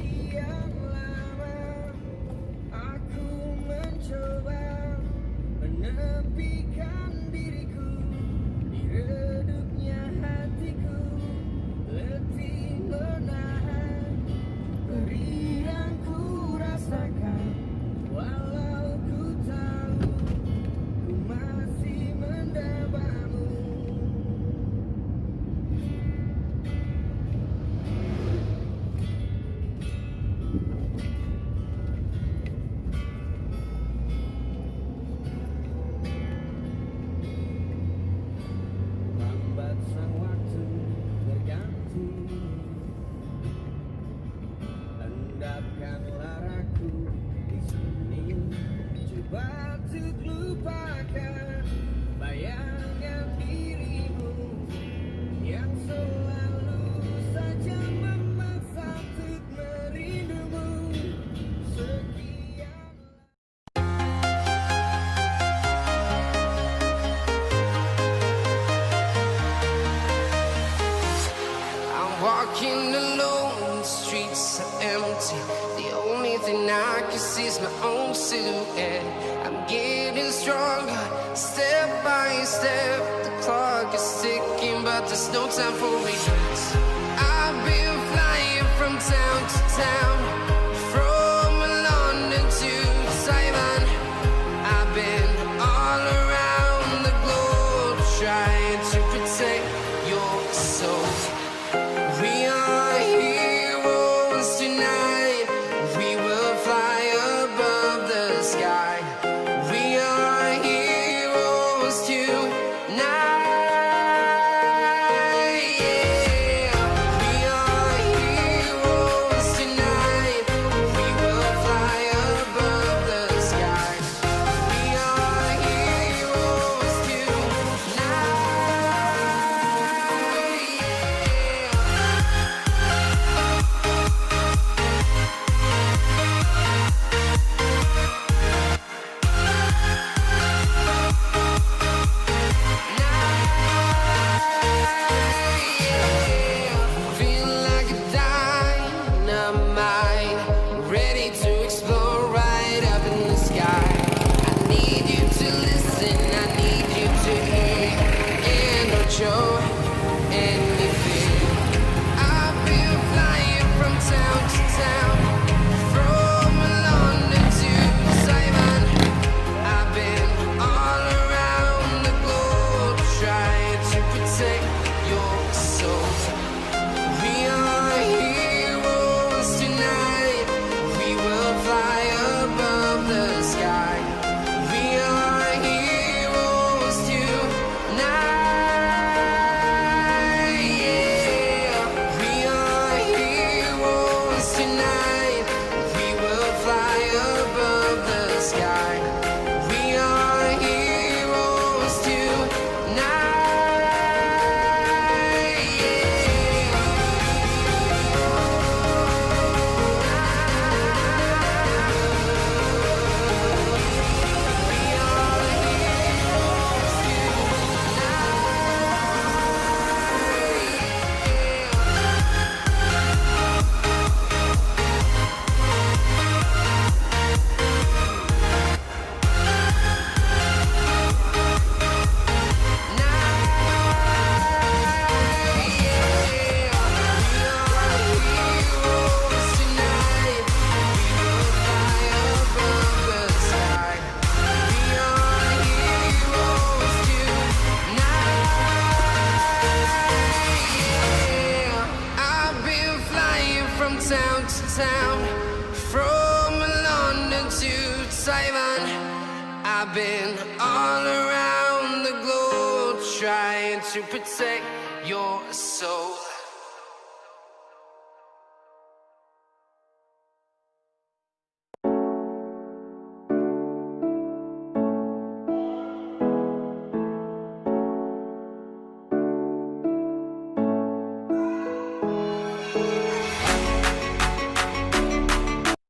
Sekian lama aku mencoba menepikan diriku di redupnya hatiku, letih menahan perih yang ku rasakan. Walau ku tahu ku masih mendambamu. Lambat sang waktu berganti, endapkanlah ragu di sini. Coba untuk lupakan bayangan dirimu yang selalu saja memaksa untuk merindumu. Sekian I'm walking alone, the streets are empty. The only thing I can see is my own silhouette. I'm getting stronger, step by step. The clock is ticking, but there's no time for regrets. I've been flying from town to town, from London to Taiwan. I've been all around the globe, trying to protect your soul. We are heroes tonight. We will fly above the sky. We are heroes tonight. Yeah. We are heroes tonight. We will fly above the sky. We are heroes tonight. Feel like a dynamite, ready to explode right up in the sky. I need you to listen, I need you to hear, and don't show anything. I've been flying from town to town, from London to Taiwan. I've been all around the globe, trying to protect your soul. We are heroes tonight. We will fly above the sky. We are heroes tonight. Yeah. We are heroes tonight. We will fly above the sky. We are heroes town to town, from London to Taiwan. I've been all around the globe, trying to protect your soul.